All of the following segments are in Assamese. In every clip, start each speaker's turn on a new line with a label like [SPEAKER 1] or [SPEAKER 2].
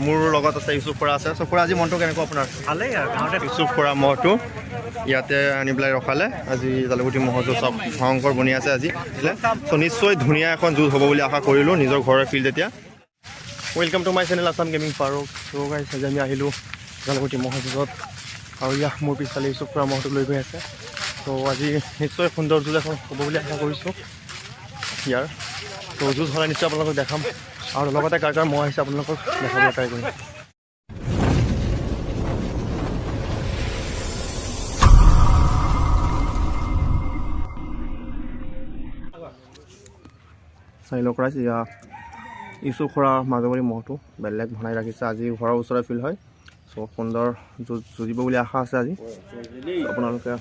[SPEAKER 1] মোৰ লগত আছে ইউচুফ খুৰা আছে। খুৰা আজি মনটো কেনেকুৱা আপোনাৰ?
[SPEAKER 2] ভালেই আৰু গাঁৱতে
[SPEAKER 1] ইউচুফ খুৰা মহটো ইয়াতে আনি পেলাই ৰখালে। আজি জালুকুটি মহযুঁজ চব ভয়ংকৰ বনি আছে আজি। চ' নিশ্চয় ধুনীয়া এখন যুঁজ হ'ব বুলি আশা কৰিলোঁ নিজৰ ঘৰৰ ফিল্ড এতিয়া। Welcome to my channel Assam gaming Faruk. So' guys আজি আমি আহিলোঁ জালুকুটি মহযুঁজত আৰু মোৰ পিছফালে ইউচুফ খুৰা মহটোক লৈ গৈ আছে। চ' আজি নিশ্চয় সুন্দৰ যুঁজ এখন হ'ব বুলি আশা কৰিছোঁ ইয়াৰ। ত' যুঁজ হ'লে নিশ্চয় আপোনালোকক দেখাম আৰু লগতে কাৰ কাৰ মহ আহিছে আপোনালোকক দেখাবলৈ ট্ৰাই কৰিম। চাই লওক ৰাইজ, ইউচুফ খুৰা মাজুমৰী মহটো বেলেগ বনাই ৰাখিছে। আজি ঘৰৰ ওচৰৰে ফিল্ড হয়। চ' সুন্দৰ যুঁজিব বুলি আশা আছে আজি। আপোনালোকে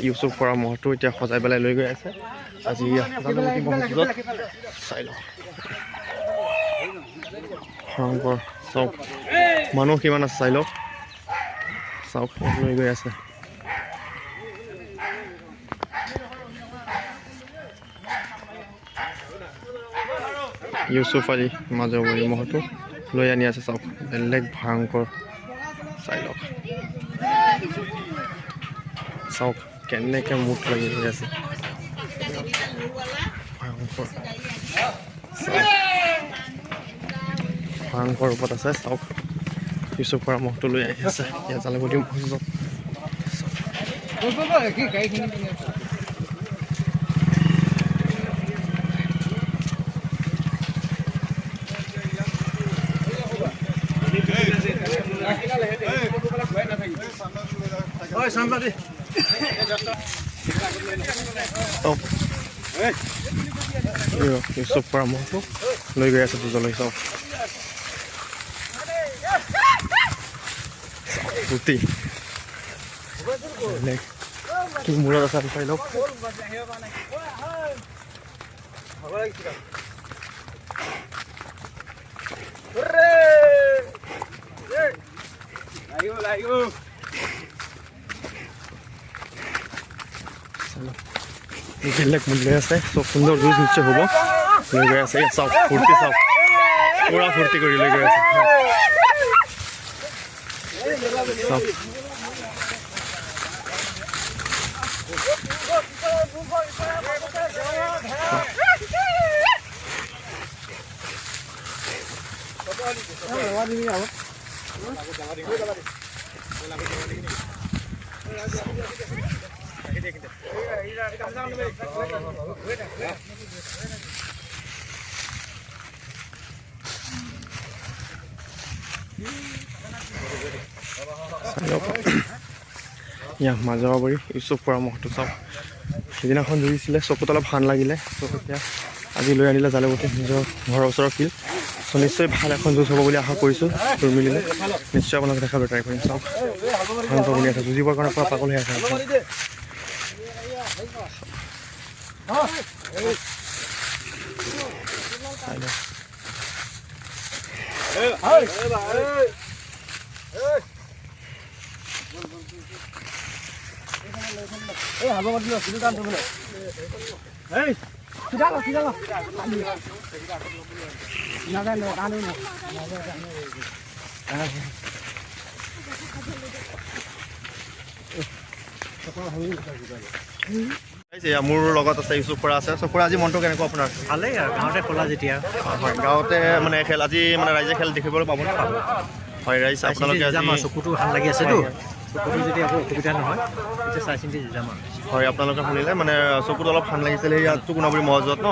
[SPEAKER 1] ইউচুফ খুৰা মহটো এতিয়া সজাই পেলাই লৈ গৈ আছে আজি জালুকুটি মহযুঁজত। চাই লওক ভয়ংকৰ, চাওক মানুহ কিমান আছে চাই লওক, চাওক লৈ গৈ আছে। ইউচুফ আলী মাজুমৰী মহটো লৈ আনি আছে, চাওক বেলেগ ভয়ংকৰ। চাই লওক, চাওক কেনেকৈ মুখ লাগি গৈ আছে ভয়ংকৰ। ভয়ংকৰ ৰূপত আছে, চাওক ইউচুফ খুৰা মহটো লৈ আহি আছে ইয়াত জালুকুটি মহযুঁজত। ইউচুফ খুৰা মহটো লৈ গৈ আছে যুঁজলৈ। চাওক ফুৰ্তি কি মূৰত আছে চাই লওক। বেলেগ মূল্য আছে, চব সুন্দৰ যুঁজ নিশ্চয় হ'ব। লৈ গৈ আছে চাওক ফূৰ্তি, চাওক পুৰা ফূৰ্তি কৰি লৈ গৈ আছে। চাওক মাজুমৰী ইউচুফ খুৰা মহটো চাওক সিদিনাখন জুৰিছিলে, চকুত অলপ হান লাগিলে। চ' এতিয়া আজি লৈ আনিলে জালুকুটি নিজৰ ঘৰৰ ওচৰৰ ফিল্ড। চ' নিশ্চয় ভাল এখন যুঁজ হ'ব বুলি আশা কৰিছোঁ। তোৰ মিলিলে নিশ্চয় আপোনালোকে দেখাবলৈ ট্ৰাই কৰিম। চাওক শান্ত বনি আছে, যুঁজিবৰ কাৰণে পুৰা পাগল হৈ আছে। মোৰ লগত আছে ইউচুফ খুৰা আছে। চ' খুৰা আজি মনটো কেনেকুৱা আপোনাৰ?
[SPEAKER 2] ভালেই আৰু গাঁৱতে খোলা যেতিয়া
[SPEAKER 1] হয়, গাঁৱতে মানে খেল আজি মানে ৰাইজে খেল দেখিবলৈ পাব নে? হয় ৰাইজ, আপোনালোকে আজি
[SPEAKER 2] চকুটো ভাল লাগি আছেতো, চকুটো যদি একো অসুবিধা নহয় তেতিয়া চাই চিন্তি যাম আৰু।
[SPEAKER 1] হয়, আপোনালোকে শুনিলে মানে চকুত অলপ ঠান লাগিছিলে ইয়াতো কোনাবৰী মহযুঁজত ন।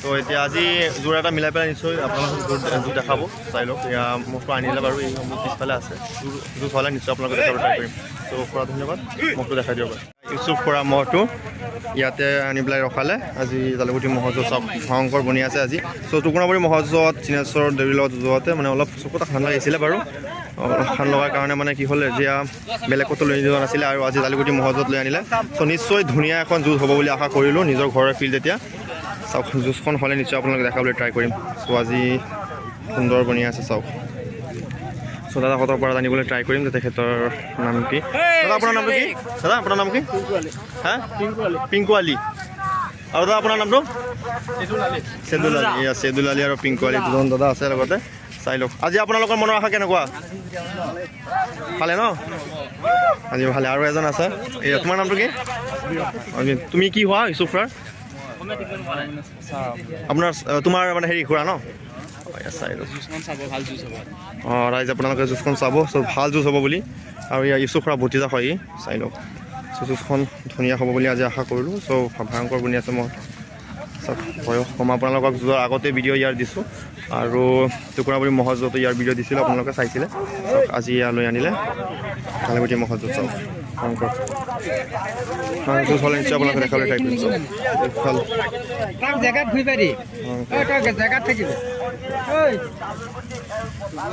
[SPEAKER 1] ত' এতিয়া আজি যোৰ এটা মিলাই পেলাই নিশ্চয় আপোনালোকে যুঁজ দেখাব। চাই লওক, এয়া মুখটো আনিলে বাৰু, এই মোৰ পিছফালে আছে। যুঁজ হ'লে নিশ্চয় আপোনালোকে দেখাবলৈ ট্ৰাই কৰিম। চ' খুৰা ধন্যবাদ, মুখটো দেখাই দিয়ক। ইউচুফ খুৰা মহটো ইয়াতে আনি পেলাই ৰখালে। আজি জালুকুটি মহযুঁজ চব ভয়ংকৰ বনি আছে আজি। চ' টুকুনাবৰী মহযুঁজত চিনেশ্বৰ দেৱীৰ লগত যুঁজোৱাতে মানে অলপ চকুত হান লাগিছিলে বাৰু। হান লগাৰ কাৰণে মানে কি হ'ল, এতিয়া বেলেগ ক'তো লৈ যোৱা নাছিলে আৰু আজি জালুকুটি মহযুঁজত লৈ আনিলে। চ' নিশ্চয় ধুনীয়া এখন যুঁজ হ'ব বুলি আশা কৰিলোঁ নিজৰ ঘৰৰ ফিল্ড এতিয়া। চাওক যুঁজখন হ'লে নিশ্চয় আপোনালোকে দেখাবলৈ ট্ৰাই কৰিম। চ' আজি সুন্দৰ বনি আছে চাওক। চ' চ' দাদাহঁতৰ পৰা জানিবলৈ ট্ৰাই কৰিম যে তেখেতৰ নাম কি। দাদা আপোনাৰ নামটো কি? দাদা আপোনাৰ নাম কি? হা পিংকু আলী। আৰু দাদা আপোনাৰ নামটো? চেদুল আলী। চেদুল আলী আৰু পিংকু আলী দুজন দাদা আছে লগতে। চাই লওক আজি আপোনালোকৰ মনৰ আশা কেনেকুৱা? ভালে ন? আজি ভালে। আৰু এজন আছে, এয়া তোমাৰ নামটো কি? তুমি কি হোৱা ইউচুফৰাৰ? আপোনাৰ তোমাৰ মানে হেৰি খুৰা ন? অঁ ৰাইজ আপোনালোকে জুচখন চাব, চ' ভাল জুচ হ'ব বুলি। আৰু ইয়াৰ ইউচুফৰা ভতিজা হয়, চাই লওক। চ' জুচখন ধুনীয়া হ'ব বুলি আজি আশা কৰিলোঁ। চ' ভয়ংকৰ বনি আছে। মই চব বয়স মই আপোনালোকক যোৱাৰ আগতে ভিডিঅ' ইয়াৰ দিছোঁ আৰু টুকুৰাবুৰী মহোৎসৱতো ইয়াৰ ভিডিঅ' দিছিলোঁ, আপোনালোকে চাইছিলে। চাওক আজি ইয়ালৈ আনিলে কালিগুটি মহোৎসৱ। চাওক ভয়ংকৰ জুচ হ'লে নিশ্চয় আপোনালোকে দেখাবলৈ ট্ৰাই কৰিম। ভাল
[SPEAKER 2] জেগাত ঘূৰি পাই জেগাত থাকিব।
[SPEAKER 1] ভাল